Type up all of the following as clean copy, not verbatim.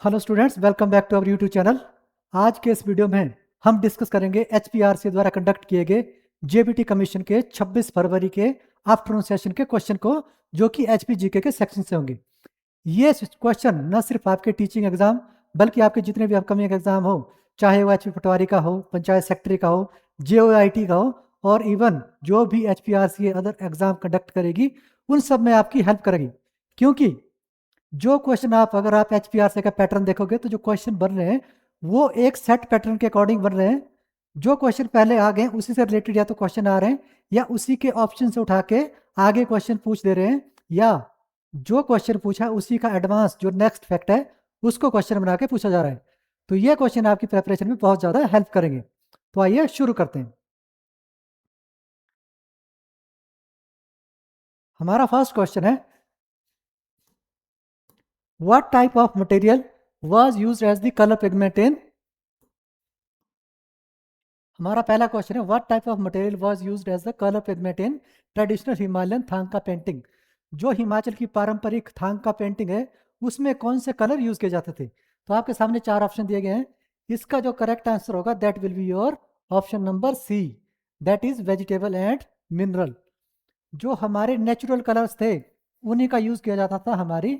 Hello students, welcome back to our YouTube channel. आज के इस वीडियो में हम डिस्कस करेंगे एचपीआरसी द्वारा कंडक्ट किए गए जेबीटी कमीशन के 26 फरवरी के आफ्टरनून सेशन के क्वेश्चन को, जो कि एचपीजीके के सेक्शन से होंगे। ये क्वेश्चन न सिर्फ आपके टीचिंग एग्जाम बल्कि आपके जितने भी अपकमिंग एग्जाम हो, चाहे वो एचपी पटवारी का हो, पंचायत सेक्रेटरी का हो, जेओआईटी का हो, और इवन जो भी एचपीआरसी अदर एग्जाम कंडक्ट करेगी उन सब में आपकी हेल्प करेगी। क्योंकि जो क्वेश्चन अगर आप एचपीआरसी का पैटर्न देखोगे तो जो क्वेश्चन बन रहे हैं वो एक सेट पैटर्न के अकॉर्डिंग बन रहे हैं। जो क्वेश्चन पहले आ गए उसी से रिलेटेड या तो क्वेश्चन आ रहे हैं या उसी के ऑप्शन से उठा के आगे क्वेश्चन पूछ दे रहे हैं, या जो क्वेश्चन पूछा उसी का एडवांस जो नेक्स्ट फैक्ट है उसको क्वेश्चन बना के पूछा जा रहा है। तो ये क्वेश्चन आपकी प्रेपरेशन में बहुत ज़्यादा हेल्प करेंगे। तो आइए शुरू करते हैं। हमारा फर्स्ट क्वेश्चन है, what type of material was used as the colour pigment in. हमारा पहला क्वेश्चन है, what type of material was used as the colour pigment in traditional Himalayan thangka painting. जो हिमाचल की पारंपरिक थांका पेंटिंग है उसमें कौन से कलर यूज किए जाते थे। तो आपके सामने चार ऑप्शन दिए गए हैं। इसका जो करेक्ट आंसर होगा that will be your option number C, that is vegetable and mineral. जो हमारे नेचुरल कलर्स थे उन्हीं का यूज किया जाता था। हमारी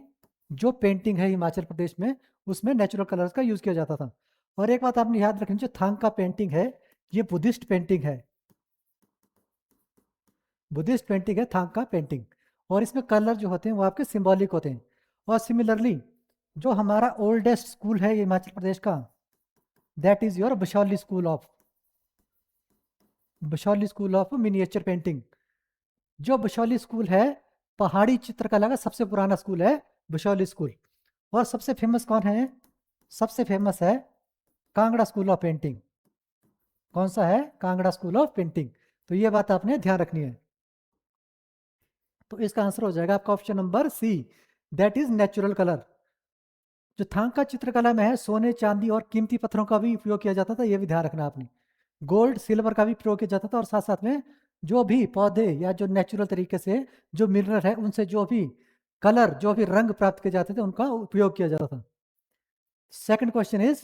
जो पेंटिंग है हिमाचल प्रदेश में उसमें नेचुरल कलर्स का यूज किया जाता था। और एक बात आपने याद रखनी, जो थांका पेंटिंग है ये बुद्धिस्ट पेंटिंग है, बुद्धिस्ट पेंटिंग है थांका पेंटिंग, और इसमें कलर जो होते हैं वो आपके सिंबॉलिक होते हैं। और सिमिलरली जो हमारा ओल्डेस्ट स्कूल है हिमाचल प्रदेश का, that is your Basohli school of miniature painting. जो बशौली स्कूल है पहाड़ी चित्रकला का सबसे पुराना स्कूल है बशौली स्कूल। और सबसे फेमस कौन है? सबसे फेमस है कांगड़ा स्कूल ऑफ पेंटिंग। कौन सा है? Kangra school of painting. तो ये बात आपने ध्यान रखनी है। तो इसका आंसर हो जाएगा आपका option number C, that is natural colour. जो थांका चित्रकला में है सोने चांदी और कीमती पत्थरों का भी उपयोग किया जाता था, ये भी ध्यान रखना आपने। गोल्ड सिल्वर का भी प्रयोग किया जाता था, और साथ साथ में जो भी पौधे या जो नेचुरल तरीके से जो मिनरल है उनसे जो भी कलर जो भी रंग प्राप्त किए जाते थे उनका उपयोग किया जाता था। Second question is,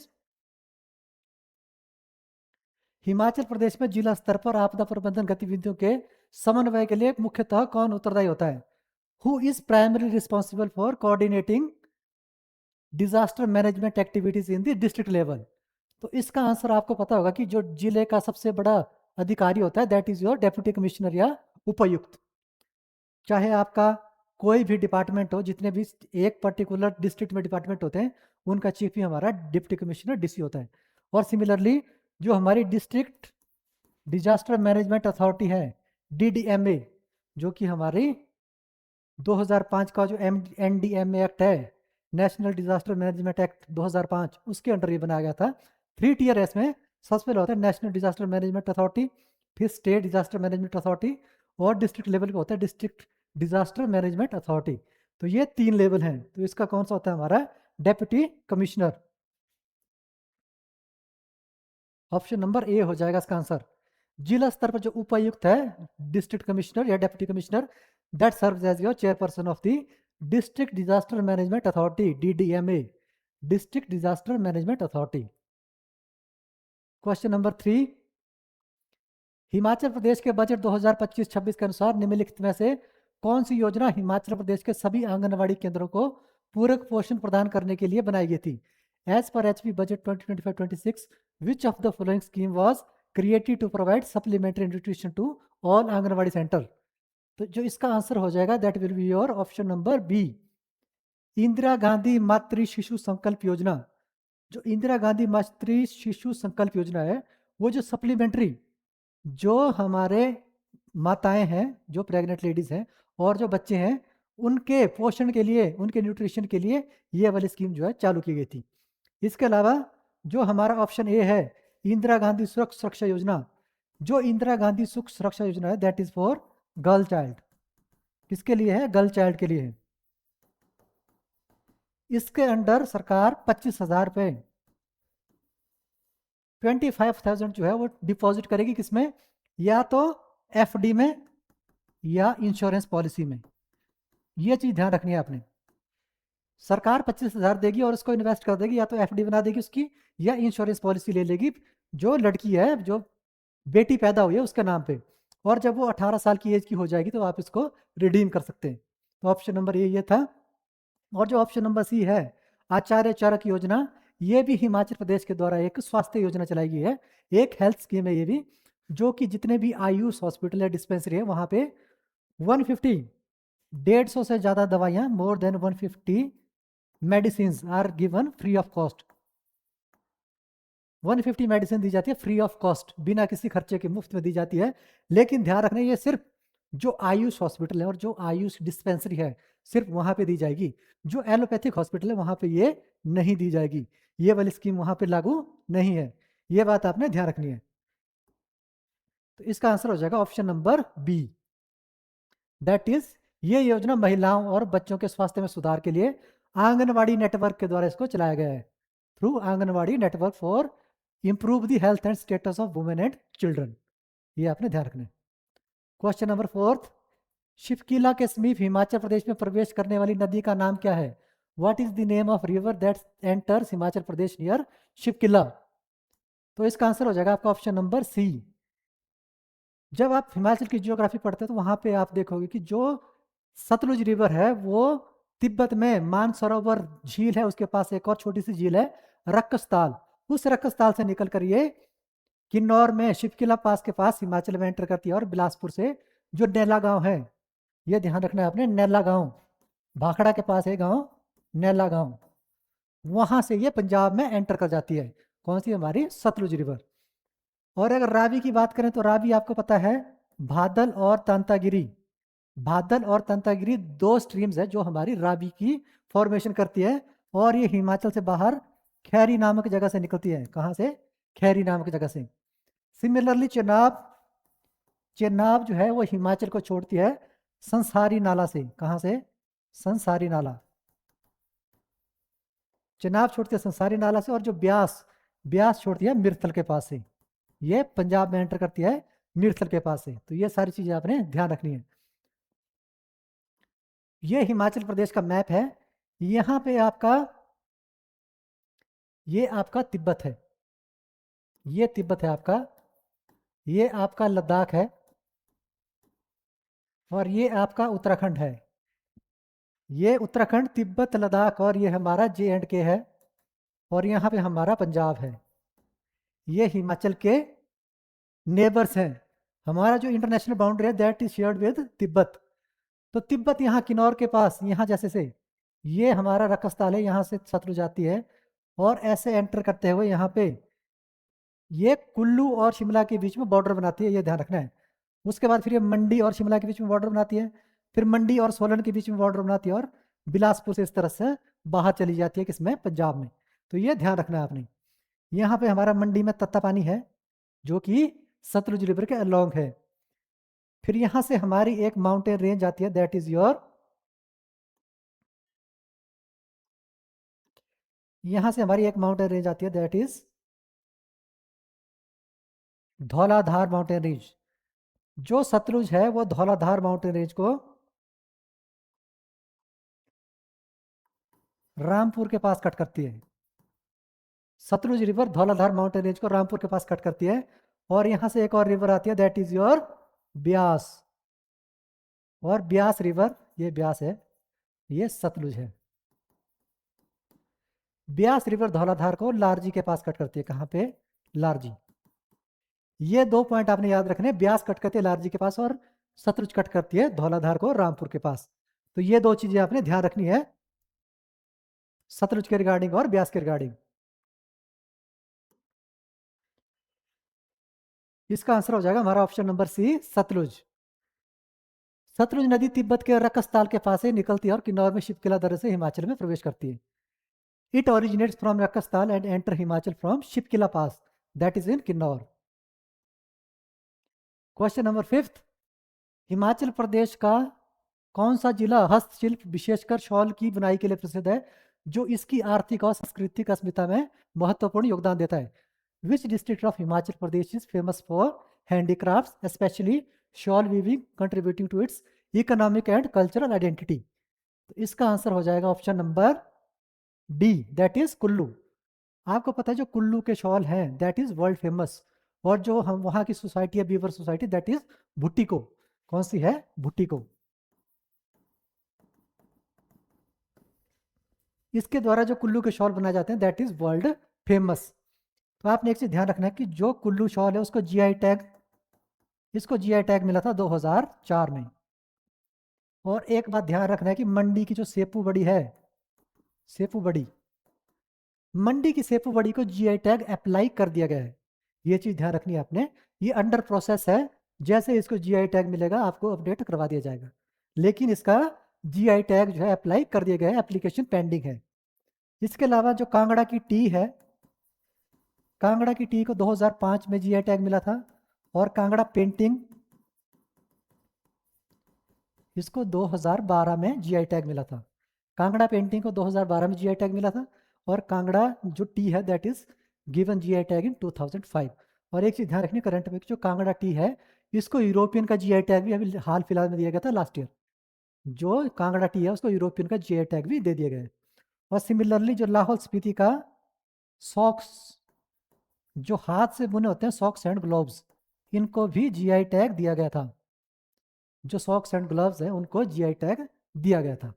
Himachal Pradesh में जिला स्तर पर आपदा प्रबंधन गतिविधियों के समन्वय के लिए मुख्यतः कौन उत्तरदायी होता है? Who is primary responsible for coordinating disaster management activities in the district level. तो इसका आंसर आपको पता होगा कि जो जिले का सबसे बड़ा अधिकारी होता है that is your deputy commissioner या उपायुक्त। चाहे आपका कोई भी डिपार्टमेंट हो, जितने भी एक पर्टिकुलर डिस्ट्रिक्ट में डिपार्टमेंट होते हैं उनका चीफ ही हमारा डिप्टी कमिश्नर डीसी होता है। और सिमिलरली जो हमारी डिस्ट्रिक्ट डिजास्टर मैनेजमेंट अथॉरिटी है डीडीएमए, जो कि हमारी 2005 का जो एनडीएमए एक्ट है, नेशनल डिजास्टर मैनेजमेंट एक्ट 2005, उसके अंडर ये बनाया गया था। 3 टियर है इसमें। सबसे पहले होता है नेशनल डिजास्टर मैनेजमेंट अथॉरिटी, फिर स्टेट डिजास्टर मैनेजमेंट अथॉरिटी, और डिस्ट्रिक्ट लेवल पे होता है डिस्ट्रिक्ट डिजास्टर मैनेजमेंट अथॉरिटी। तो ये 3 लेवल हैं। तो इसका कौन सा होता है? हमारा डेप्यूटी कमिश्नर। ऑप्शन नंबर ए हो जाएगा इसका आंसर। जिला स्तर पर जो उपायुक्त है डिस्ट्रिक्ट कमिश्नर या deputy commissioner, that serves as your chairperson of the district disaster management authority DDMA, district disaster management authority. Question number 3, Himachal Pradesh के बजट 2025-26 के अनुसार निम्नलिखित में से कौन सी योजना हिमाचल प्रदेश के सभी आंगनवाड़ी केंद्रों को पूरक पोषण प्रदान करने के लिए बनाई गई थी? एज पर HP budget 2025-26, which of the following scheme was created to provide supplementary nutrition to all anganwadi centre. तो जो इसका आंसर हो जाएगा that will be your option number B, Indira Gandhi Matri Shishu संकल्प योजना। जो इंदिरा गांधी मातृ शिशु संकल्प योजना है वो जो सप्लीमेंट्री जो हमारे माताएं हैं, जो प्रेग्नेंट लेडीज हैं और जो बच्चे हैं, उनके पोषण के लिए, उनके न्यूट्रिशन के लिए ये वाली स्कीम जो है चालू की गई थी। इसके अलावा जो हमारा ऑप्शन ए है इंदिरा गांधी सुरक्षा सुरक्षा योजना, जो इंदिरा गांधी सुख सुरक्षा योजना है that is for girl child. किसके लिए है? गर्ल चाइल्ड के लिए है। इसके अंडर सरकार 25,000 रुपए, 25,000 जो है वो डिपॉजिट करेगी। किसमें? या तो एफडी में या इंश्योरेंस पॉलिसी में। ये चीज ध्यान रखनी है आपने। सरकार 25,000 देगी और उसको इन्वेस्ट कर देगी, या तो एफडी बना देगी उसकी, या इंश्योरेंस पॉलिसी ले लेगी जो लड़की है, जो बेटी पैदा हुई है उसके नाम पे, और जब वो 18 साल की एज की हो जाएगी तो आप इसको रिडीम कर सकते हैं। तो ऑप्शन नंबर ये था। और जो ऑप्शन नंबर सी है, आचार्य चरक योजना, ये भी हिमाचल प्रदेश के द्वारा एक स्वास्थ्य योजना चलाई गई है, एक हेल्थ स्कीम है ये भी, जो कि जितने भी आयुष हॉस्पिटल है, डिस्पेंसरी है, वहाँ पे 150 150 से ज़्यादा दवाइयाँ, more than 150 medicine are given free of cost. 150 medicine दी जाती है फ्री ऑफ कॉस्ट, बिना किसी खर्चे के, मुफ्त में दी जाती है। लेकिन ध्यान रखना, ये सिर्फ जो आयुष हॉस्पिटल है और जो आयुष डिस्पेंसरी है सिर्फ वहाँ पे दी जाएगी। जो एलोपैथिक हॉस्पिटल है वहाँ पे ये नहीं दी जाएगी, ये वाली स्कीम वहाँ पे लागू नहीं है। ये बात आपने ध्यान रखनी है। तो इसका आंसर हो जाएगा option number B, that is ये योजना महिलाओं और बच्चों के स्वास्थ्य में सुधार के लिए आंगनवाड़ी नेटवर्क के द्वारा इसको चलाया गया है, through anganwadi network for improve the health and status of women and children. ये आपने ध्यान रखना है। क्वेश्चन नंबर 4, शिवकिला के समीप हिमाचल प्रदेश में प्रवेश करने वाली नदी का नाम क्या है? What is the name of river that enters Himachal Pradesh near Shivkila? तो इसका आंसर हो जाएगा आपका ऑप्शन नंबर सी। जब आप हिमाचल की जियोग्राफी पढ़ते हैं तो वहाँ पे आप देखोगे कि जो सतलुज रिवर है वो तिब्बत में मानसरोवर झील है, उसके पास एक और छोटी सी झील है रक्कसताल, उस रक्कसताल से निकल कर ये किन्नौर में शिवकिला पास के पास हिमाचल में एंटर करती है, और बिलासपुर से जो नैला गांव है, ये ध्यान रखना है आपने, नैला गांव भाखड़ा के पास है गांव नैला गांव, वहां से ये पंजाब में एंटर कर जाती है। कौन सी? हमारी सतलुज रिवर। और अगर रावी की बात करें तो रावी आपको पता है भादल और तंतागिरी, भादल और तंतागिरी दो स्ट्रीम्स है जो हमारी रावी की फॉर्मेशन करती है, और ये हिमाचल से बाहर खैरी नामक जगह से निकलती है। कहाँ से? खैरी नामक जगह से। सिमिलरली चेनाब, चेनाब जो है वो हिमाचल को छोड़ती है संसारी नाला से। कहाँ से? संसारी नाला। चेनाब छोड़ती है संसारी नाला से, और जो ब्यास, ब्यास छोड़ती है मिर्थल के पास से। ये पंजाब में एंटर करती है मिर्थल के पास से। तो ये सारी चीजें आपने ध्यान रखनी है। ये हिमाचल प्रदेश का मैप है। यहाँ पे आपका, ये आपका तिब्बत है, ये तिब्बत है आपका, ये आपका लद्दाख है, और ये आपका उत्तराखंड है। ये उत्तराखंड, तिब्बत, लद्दाख, और ये हमारा J&K है, और यहाँ पे हमारा पंजाब है। ये हिमाचल के नेबर्स हैं। हमारा जो इंटरनेशनल बाउंड्री है that is shared with Tibet. तो तिब्बत यहाँ किन्नौर के पास, यहाँ जैसे से ये हमारा रक्कसताल है, यहाँ से सतलुज जाती है और ऐसे एंटर करते हुए यहाँ पे ये कुल्लू और शिमला के बीच में बॉर्डर बनाती है, ये ध्यान रखना है। उसके बाद फिर ये मंडी और शिमला के बीच में बॉर्डर बनाती है, फिर मंडी और सोलन के बीच में बॉर्डर बनाती है, और बिलासपुर से इस तरह से बाहर चली जाती है, किसमें? पंजाब में। तो ये ध्यान रखना है आपने। यहाँ पे हमारा मंडी में तत्तापानी है जो कि सतलुज रिवर के अलोंग है। फिर यहाँ से हमारी एक माउंटेन रेंज आती है दैट इज योर, यहाँ से हमारी एक माउंटेन रेंज आती है that is Dhauladhar mountain range. जो सतलुज है वो धौलाधार माउंटेन रेंज को रामपुर के पास कट करती है। Sutlej river Dhauladhar mountain range को रामपुर के पास कट करती है, और यहां से एक और रिवर आती है दैट इज योर ब्यास। और ब्यास रिवर, ये ब्यास है, ये सतलुज है। ब्यास रिवर धौलाधार को लारजी के पास कट करती है। कहां पे? लारजी। ये दो पॉइंट आपने याद रखने, ब्यास कट करती है लारजी के पास, और सतलुज कट करती है धौलाधार को रामपुर के पास। तो ये दो चीजें आपने ध्यान रखनी है सतलुज के रिगार्डिंग और ब्यास के रिगार्डिंग। इसका आंसर हो जाएगा हमारा option number C, Sutlej. Sutlej नदी तिब्बत के रक्कसताल के पास से निकलती है और किन्नौर में शिवकिला दर्रे से हिमाचल में प्रवेश करती है। It originates from Rakshastal and enter Himachal from Shivkila pass that is in Kinnaur. Question number 5, Himachal Pradesh का कौन सा जिला हस्तशिल्प विशेषकर शॉल की बुनाई के लिए प्रसिद्ध है, जो इसकी आर्थिक और सांस्कृतिक अस्मिता में महत्वपूर्ण योगदान देता है? Which district of Himachal Pradesh is famous for handicraft specially shawl weaving contributing to its economic and cultural identity? तो इसका आंसर हो जाएगा option number D that is Kullu. आपको पता है जो कुल्लू के शॉल हैं दैट इज वर्ल्ड फेमस, और जो हम वहाँ की सोसाइटी है beaver society that is Bhuttico. कौन सी है? भुट्टिको। इसके द्वारा जो कुल्लू के शॉल बनाए जाते हैं दैट इज वर्ल्ड फेमस। तो आपने एक चीज ध्यान रखना है कि जो कुल्लू शॉल है उसको जीआई टैग, इसको जीआई टैग मिला था 2004 में। और एक बात ध्यान रखना है कि मंडी की जो सेपू बड़ी है, सेपू बड़ी, मंडी की सेपू बड़ी को जीआई टैग अप्लाई कर दिया गया है। ये चीज ध्यान रखनी है आपने। ये अंडर प्रोसेस है, जैसे इसको जीआई टैग मिलेगा आपको अपडेट करवा दिया जाएगा, लेकिन इसका जीआई टैग जो है अप्लाई कर दिया गया है, एप्लीकेशन पेंडिंग है। इसके अलावा जो कांगड़ा की टी है, कांगड़ा की टी को 2005 में जीआई टैग मिला था, और कांगड़ा पेंटिंग इसको 2012 में जीआई टैग मिला था। कांगड़ा पेंटिंग को 2012 में जीआई टैग मिला था, और कांगड़ा जो टी है that is given GI tag in 2005। और एक चीज ध्यान रखनी करंट में, जो कांगड़ा टी है इसको यूरोपियन का जीआई टैग भी अभी हाल फिलहाल में दिया गया था लास्ट ईयर। जो कांगड़ा टी है उसको यूरोपियन का जीआई टैग भी दे दिया गया है। और सिमिलरली जो लाहौल स्पीति का सॉक्स, जो हाथ से बुने होते हैं सॉक्स एंड ग्लोव्स, इनको भी जीआई टैग दिया गया था। जो सॉक्स एंड ग्लव्स हैं उनको जीआई टैग दिया गया था।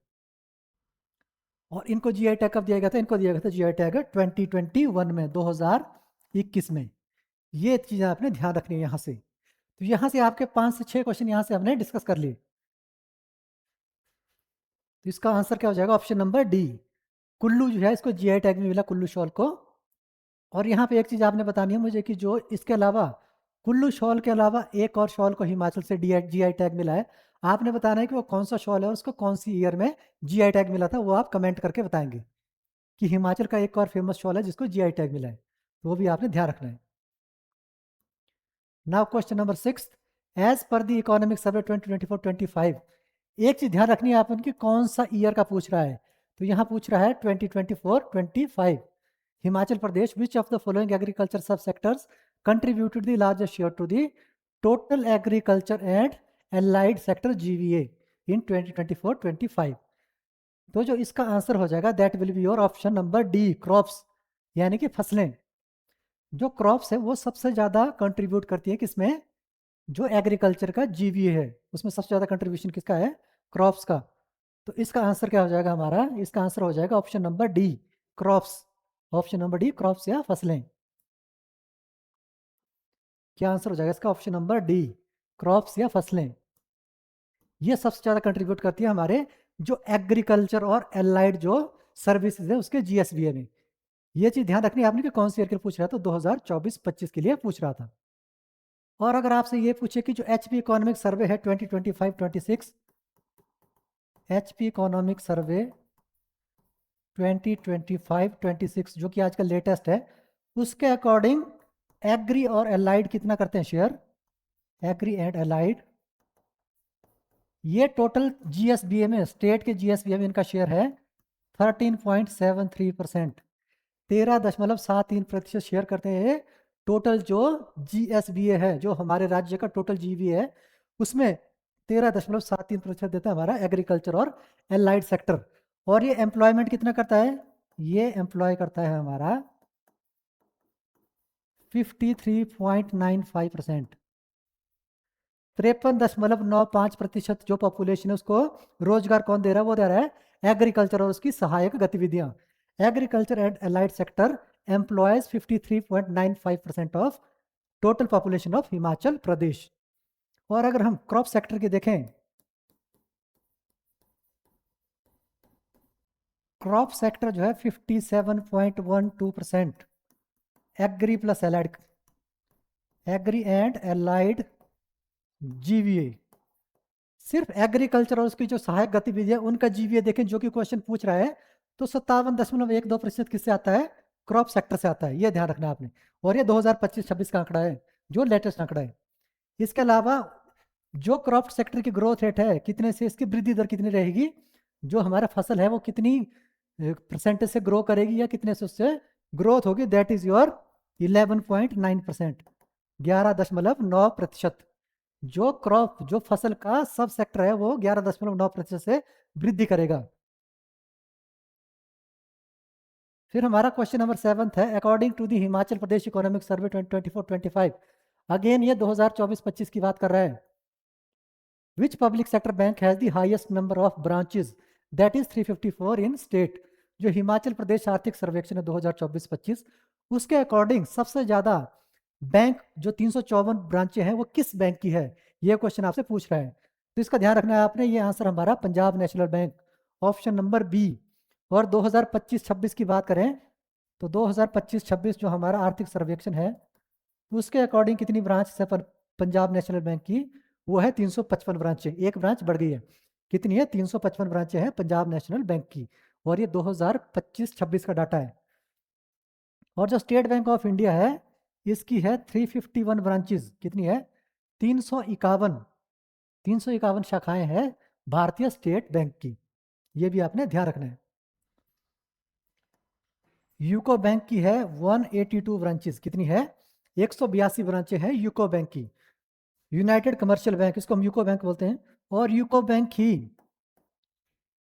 और इनको जीआई टैग कब दिया गया था? इनको दिया गया था जीआई टैग 2021 में, 2021 में। ये चीज़ें आपने ध्यान रखनी है यहाँ से। तो यहाँ से आपके 5 से 6 क्वेश्चन यहाँ से हमने डिस्कस कर लिए। तो इसका आंसर क्या हो जाएगा? ऑप्शन नंबर डी, कुल्लू जो है इसको जीआई टैग में मिला, कुल्लू शॉल को। और यहाँ पे एक चीज़ आपने बतानी है मुझे कि जो इसके अलावा कुल्लू शॉल के अलावा एक और शॉल को हिमाचल से जीआई टैग मिला है। आपने बताना है कि वो कौन सा शॉल है और उसको कौन सी ईयर में जीआई टैग मिला था, वो आप कमेंट करके बताएंगे कि हिमाचल का एक और फेमस शॉल है जिसको जीआई टैग मिला है, तो वो भी आपने ध्यान रखना है। नाउ क्वेश्चन नंबर 6, एज पर द इकोनॉमिक सर्वे 2024-25, एक चीज ध्यान रखनी है आप उनकी, कौन सा ईयर का पूछ रहा है। तो यहाँ पूछ रहा है 2024-25। Himachal Pradesh, which of the following agriculture sub sectors contributed the largest share to the total agriculture and allied sector GVA in 2024-25। तो जो इसका आंसर हो जाएगा that will be your option number D, crops, यानी कि फसलें। जो क्रॉप्स है वो सबसे ज़्यादा कंट्रीब्यूट करती है किसमें? जो एग्रीकल्चर का जीवीए है उसमें सबसे ज़्यादा कंट्रीब्यूशन किसका है? क्रॉप्स का। तो इसका आंसर क्या हो जाएगा हमारा? इसका आंसर हो जाएगा option number D, crops. Option number D, crops या फसलें। क्या आंसर हो जाएगा इसका? ऑप्शन नंबर डी, क्रॉप्स या फसलें। ये सबसे ज़्यादा कंट्रीब्यूट करती है हमारे जो एग्रीकल्चर और एलाइड जो सर्विसेज है उसके जीएसबीए में। ये चीज़ ध्यान रखनी है आपने कि कौन सी ईयर के लिए पूछ रहा था, 2024-25 के लिए पूछ रहा था। और अगर आपसे ये पूछे कि जो एचपी इकोनॉमिक सर्वे है 2025-26, एचपी इकोनॉमिक सर्वे 2025-26 जो कि आजकल लेटेस्ट है, उसके अकॉर्डिंग एग्री और एलाइड कितना करते हैं शेयर? एग्री एंड एलाइड, ये टोटल जीएसबीए में, स्टेट के जीएसबीए में इनका शेयर है 13.73%। 13.73% शेयर करते हैं टोटल जो जीएसबीए है, जो हमारे राज्य का टोटल जीबीए है, उसमें 13.73% देता है हमारा एग्रीकल्चर और एलाइड सेक्टर। और ये एम्प्लॉयमेंट कितना करता है? ये एम्प्लॉय करता है हमारा 53.95%। 53.95% जो पॉपुलेशन है उसको रोजगार कौन दे रहा है? वो दे रहा है एग्रीकल्चर और उसकी सहायक गतिविधियां। Agriculture and allied sector employs 53.95% of total population of Himachal Pradesh. और अगर हम क्रॉप सेक्टर की देखें, क्रॉप सेक्टर जो है 57.12%। Agri plus allied, agri and allied GVA, सिर्फ एग्रीकल्चर और उसकी जो सहायक गतिविधियां उनका जीवीए देखें जो कि क्वेश्चन पूछ रहा है, तो 57.12% किससे आता है? क्रॉप सेक्टर से आता है। ये ध्यान रखना आपने। और ये 2025-26 का आंकड़ा है, जो लेटेस्ट आंकड़ा है। इसके अलावा जो क्रॉप सेक्टर की ग्रोथ रेट है, कितने से इसकी वृद्धि दर कितनी रहेगी, जो हमारा फसल है वो कितनी परसेंटेज से ग्रो करेगी या कितने से उससे ग्रोथ होगी, दैट इज योर 11.9%, 11.9%। जो क्रॉप, जो फसल का सब सेक्टर है वो 11.9% से वृद्धि करेगा। फिर हमारा क्वेश्चन नंबर 7 है, according to the Himachal Pradesh economic survey 2024-25, again ये 2024-25 की बात कर रहा है। Which public sector bank has the highest number of branches, that is 354 in state. जो हिमाचल प्रदेश आर्थिक सर्वेक्षण है 2024-25, उसके अकॉर्डिंग सबसे ज्यादा बैंक जो 354 ब्रांचें हैं वो किस बैंक की है, ये क्वेश्चन आपसे पूछ रहा है। तो इसका ध्यान रखना है आपने, ये आंसर हमारा Punjab National Bank, option number B. और 2025-26 की बात करें तो 2025-26 जो हमारा आर्थिक सर्वेक्षण है उसके अकॉर्डिंग कितनी ब्रांच है पंजाब नेशनल बैंक की, वो है 355 ब्रांचें, एक ब्रांच बढ़ गई है। कितनी है? 355 ब्रांचें हैं पंजाब नेशनल बैंक की, और ये 2025-26 का डाटा है। और जो स्टेट बैंक ऑफ इंडिया है इसकी है 351 ब्रांचेस, कितनी है? 351 शाखाएं हैं भारतीय स्टेट बैंक की, ये भी आपने ध्यान रखना है। यूको बैंक की है 182 ब्रांचेस, कितनी है? 182 ब्रांचें हैं यूको बैंक की। यूनाइटेड कमर्शियल बैंक, इसको हम यूको बैंक बोलते हैं, और यूको बैंक ही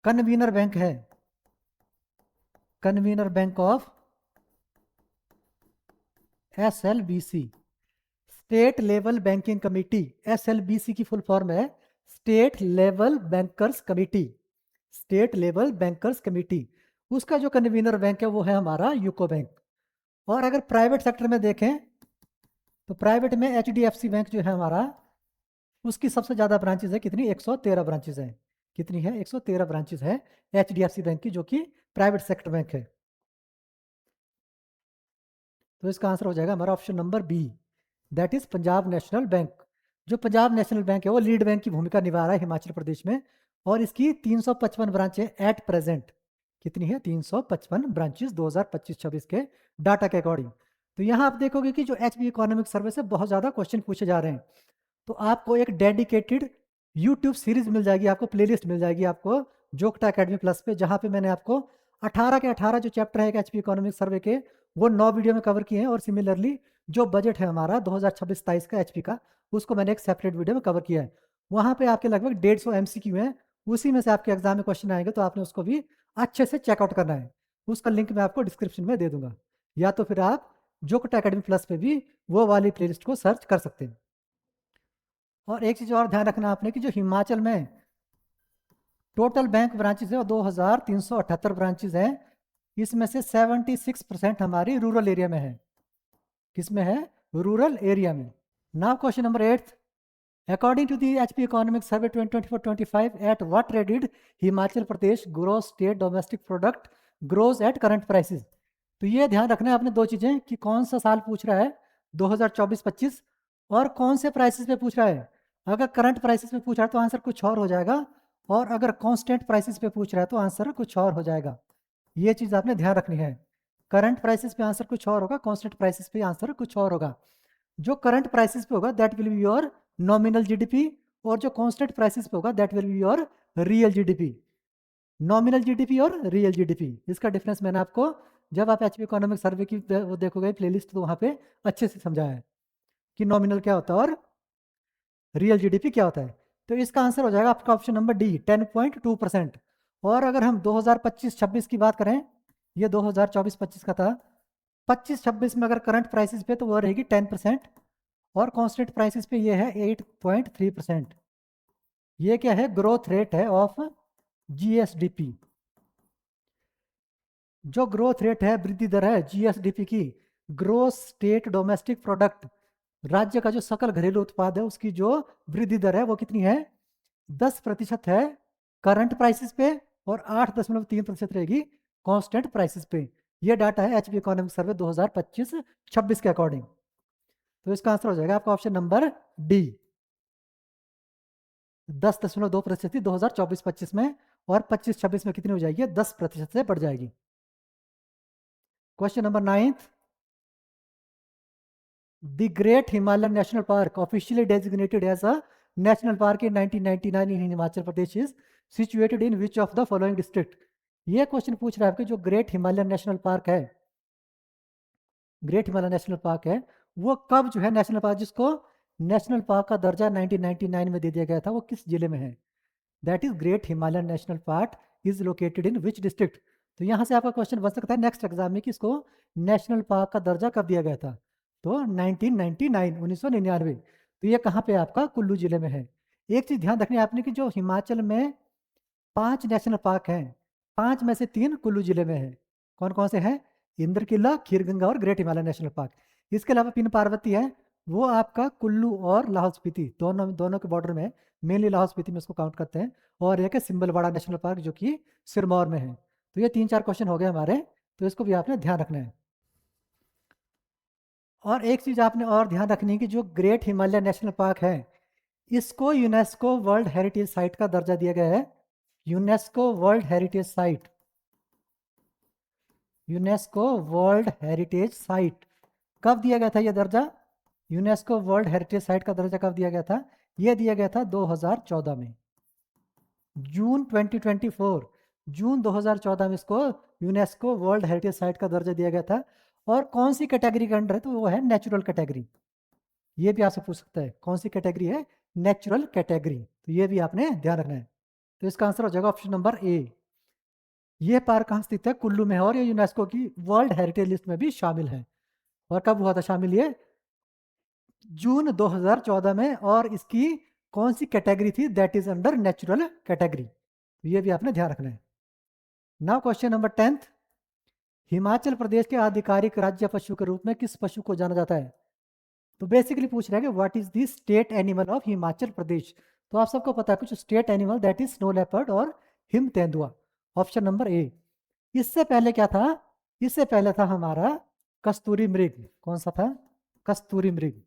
कन्वीनर बैंक है, convener bank of SLBC, state level banking committee. SLBC की फुल फॉर्म है state level bankers committee, state level bankers committee. उसका जो कन्वीनर बैंक है वो है हमारा यूको बैंक। और अगर प्राइवेट सेक्टर में देखें तो प्राइवेट में एचडीएफसी बैंक जो है हमारा, उसकी सबसे ज़्यादा ब्रांचेज है, कितनी? 113 ब्रांचेज हैं। कितनी है? 113 ब्रांचेज है एचडीएफसी बैंक की, जो कि प्राइवेट सेक्टर बैंक है। तो इसका आंसर हो जाएगा हमारा option number B, that is Punjab National Bank. जो पंजाब नेशनल बैंक है वो लीड बैंक की भूमिका निभा रहा है हिमाचल प्रदेश में, और इसकी 355 ब्रांचें एट प्रेजेंट। कितनी है? 355 ब्रांचेस 2025-26 के डाटा के अकॉर्डिंग। तो यहाँ आप देखोगे कि जो एचबी इकोनॉमिक सर्वे से बहुत ज़्यादा क्वेश्चन पूछे जा रहे हैं, तो आपको एक डेडिकेटेड यूट्यूब सीरीज मिल जाएगी, आपको प्लेलिस्ट मिल जाएगी आपको जोगटा अकेडमी प्लस पे, जहाँ पे मैंने आपको 18 के 18 जो चैप्टर है एचपी इकोनॉमिक सर्वे के, वो 9 वीडियो में कवर किए हैं। और सिमिलरली जो बजट है हमारा 2026-27 का एचपी का, उसको मैंने एक सेपरेट वीडियो में कवर किया है। वहाँ पे आपके लगभग 150 MCQ हैं, उसी में से आपके एग्जाम में क्वेश्चन आएंगे, तो आपने उसको भी अच्छे से चेकआउट करना है। उसका लिंक मैं आपको डिस्क्रिप्शन में दे दूंगा, या तो फिर आप जोगटा अकेडमी प्लस पे भी वो वाली प्लेलिस्ट को सर्च कर सकते हैं। और एक चीज़ और ध्यान रखना आपने कि जो हिमाचल में टोटल बैंक ब्रांचेज है वो 2378 ब्रांचेज हैं, इसमें से 76% हमारी रूरल एरिया में है। किसमें है? रूरल एरिया में। Now question number 8, according to the HP economic survey 2024-25, at what rate did Himachal Pradesh gross state domestic product grows at current prices. तो ये ध्यान रखना है आपने दो चीज़ें, कि कौन सा साल पूछ रहा है 2024-25, और कौन से प्राइसेस पे पूछ रहा है। अगर करंट प्राइसेस पे पूछ रहा है तो आंसर कुछ और हो जाएगा, और अगर कांस्टेंट प्राइसेस पे पूछ रहा है तो आंसर कुछ और हो जाएगा। ये चीज़ आपने ध्यान रखनी है। करंट प्राइसेस पे आंसर कुछ और होगा, कांस्टेंट प्राइसेस पे आंसर कुछ और होगा। जो करंट प्राइसेस पे होगा that will be your nominal GDP, और जो कांस्टेंट प्राइसेस पे होगा that will be your real GDP. Nominal GDP और रियल जीडीपी, इसका डिफरेंस मैंने आपको जब आप एचपी इकोनॉमिक सर्वे की वो देखोगे प्लेलिस्ट, तो वहाँ पे अच्छे से समझाया है कि नॉमिनल क्या होता है और रियल जीडीपी क्या होता है। तो इसका आंसर हो जाएगा आपका ऑप्शन नंबर डी, 10.2%। और अगर हम 2025-26 की बात करें, ये 2024-25 का था, 25-26 में अगर करंट प्राइसेस पे तो वो रहेगी 10%, और कांस्टेंट प्राइसेस पे ये है 8.3%। ये क्या है? ग्रोथ रेट है ऑफ जीएसडीपी। जो ग्रोथ रेट है, वृद्धि दर है जीएसडीपी की, ग्रोस स्टेट डोमेस्टिक प्रोडक्ट, राज्य का जो सकल घरेलू उत्पाद है उसकी जो वृद्धि दर है वो कितनी है? 10% है करंट प्राइसेस पे, और 8.3% रहेगी कांस्टेंट प्राइसेस पे। ये डाटा है एचपी इकोनॉमिक सर्वे 2025-26 के अकॉर्डिंग। तो इसका आंसर हो जाएगा आपका ऑप्शन नंबर डी, 10.2% थी 2024-25 में, और 25-26 में कितनी हो जाएगी? 10% से बढ़ जाएगी। Question number 9, the Great Himalayan National Park officially designated as a national park in 1999 in Himachal Pradesh is situated in which of the following district. ये क्वेश्चन पूछ रहा है कि जो ग्रेट हिमालयन नेशनल पार्क है, ग्रेट हिमालयन नेशनल पार्क है, वो कब जो है नेशनल पार्क, जिसको नेशनल पार्क का दर्जा 1999 में दे दिया गया था, वो किस जिले में है? That is great Himalayan National park is located in which district. तो यहाँ से आपका क्वेश्चन बन सकता है नेक्स्ट एग्जाम में कि इसको नेशनल पार्क का दर्जा कब दिया गया था। तो 1999 1999। तो ये कहाँ पे आपका कुल्लू जिले में है। एक चीज़ ध्यान रखनी है आपने कि जो हिमाचल में 5 नेशनल पार्क हैं, 5 में से 3 कुल्लू जिले में है। कौन कौन से हैं? इंद्र किला, खीर-गंगा और ग्रेट हिमालय नेशनल पार्क। इसके अलावा पिन पार्वती है, वो आपका कुल्लू और लाहौल स्पीति दोनों दोनों के बॉर्डर में है। मेनली लाहौल स्पीति में इसको काउंट करते हैं। और एक है सिंबलवाड़ा नेशनल पार्क जो कि सिरमौर में है। तो ये 3-4 क्वेश्चन हो गए हमारे, तो इसको भी आपने ध्यान रखना है। और एक चीज़ आपने और ध्यान रखनी है कि जो ग्रेट हिमालय नेशनल पार्क है, इसको यूनेस्को वर्ल्ड हेरिटेज साइट का दर्जा दिया गया है। UNESCO world heritage site, UNESCO world heritage site कब दिया गया था ये दर्जा? यूनेस्को वर्ल्ड हेरिटेज साइट का दर्जा कब दिया गया था? ये दिया गया था 2014 में, जून 2024, जून 2014 में इसको यूनेस्को वर्ल्ड हेरिटेज साइट का दर्जा दिया गया था। और कौन सी कैटेगरी के अंडर है? तो वो है नेचुरल कैटेगरी। ये भी आपसे पूछ सकता है कौन सी कैटेगरी है? Natural category. तो ये भी आपने ध्यान रखना है। तो इसका आंसर हो जाएगा ऑप्शन नंबर ए। ये पार्क कहाँ स्थित है? कुल्लू में है और ये यूनेस्को की वर्ल्ड हेरिटेज लिस्ट में भी शामिल है। और कब हुआ था शामिल ये? जून 2014 में। और इसकी कौन सी कैटेगरी थी? That is under natural category. ये भी आपने ध्यान रखना है। Now question number 10th, Himachal Pradesh के आधिकारिक राज्य पशु के रूप में किस पशु को जाना जाता है? तो बेसिकली पूछ रहे हैं कि what is the state animal of Himachal Pradesh. तो आप सबको पता है कुछ state animal, that is snow leopard और हिम तेंदुआ। Option number A. इससे पहले क्या था? इससे पहले था हमारा कस्तूरी मृग। कौन सा था? कस्तूरी मृग,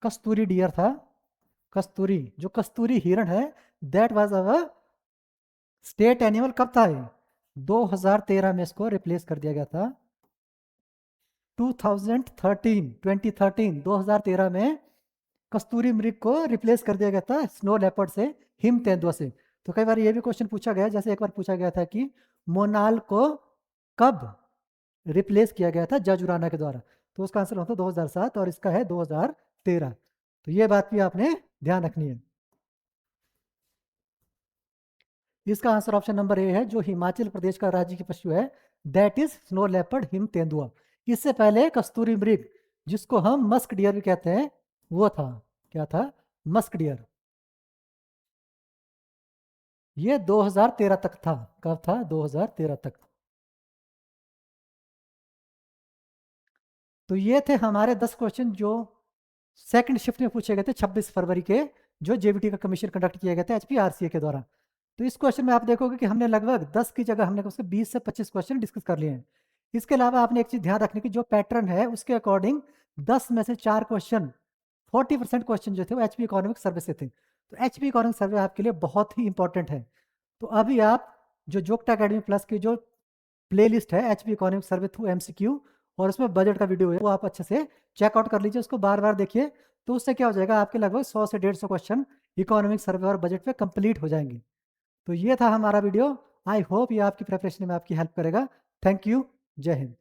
कस्तूरी डियर था। कस्तूरी, जो कस्तूरी हिरण है, that was our state animal. कब था ये? 2013 में इसको रिप्लेस कर दिया गया था। 2013 में कस्तूरी मृग को रिप्लेस कर दिया गया था स्नो लेपर्ड से, हिम तेंदुआ से। तो कई बार ये भी क्वेश्चन पूछा गया, जैसे एक बार पूछा गया था कि मोनाल को कब रिप्लेस किया गया था जजुराना के द्वारा। तो उसका आंसर होता है 2007 और इसका है 2013। तो ये बात भी आपने ध्यान रखनी है। इसका आंसर ऑप्शन नंबर ए है, जो हिमाचल प्रदेश का राज्य की पशु है, that is snow leopard him तेंदुआ। इससे पहले कस्तूरी मृग, जिसको हम मस्क डियर भी कहते हैं, वो था। क्या था? Musk deer. ये 2013 तक था। कब था? 2013 तक। तो ये थे हमारे 10 क्वेश्चन जो सेकंड शिफ्ट में पूछे गए थे 26 फरवरी के, जो जेबीटी का कमीशन कंडक्ट किया गया था एचपीआरसीए के द्वारा। तो इस क्वेश्चन में आप देखोगे कि हमने लगभग 10 की जगह हमने उसके 20 से 25 क्वेश्चन डिस्कस कर लिए हैं। इसके अलावा आपने एक चीज ध्यान रखने की, जो पैटर्न है उसके अकॉर्डिंग 10 में से 4 क्वेश्चन, 40% क्वेश्चन जो थे वो एचपी इकोनॉमिक सर्वे से थे। तो एचपी इकोनॉमिक सर्वे आपके लिए बहुत ही इंपॉर्टेंट है। तो अभी आप जो जोग्टा अकेडमी प्लस की जो प्लेलिस्ट है एचपी इकोनॉमिक सर्वे थ्रू एमसीक्यू, और उसमें बजट का वीडियो है, वो आप अच्छे से चेकआउट कर लीजिए, उसको बार बार देखिए। तो उससे क्या हो जाएगा, आपके लगभग 100 से 150 क्वेश्चन इकोनॉमिक सर्वे और बजट पे कंप्लीट हो जाएंगे। तो ये था हमारा वीडियो। आई होप ये आपकी प्रिपरेशन में आपकी हेल्प करेगा। Thank you. जय हिंद।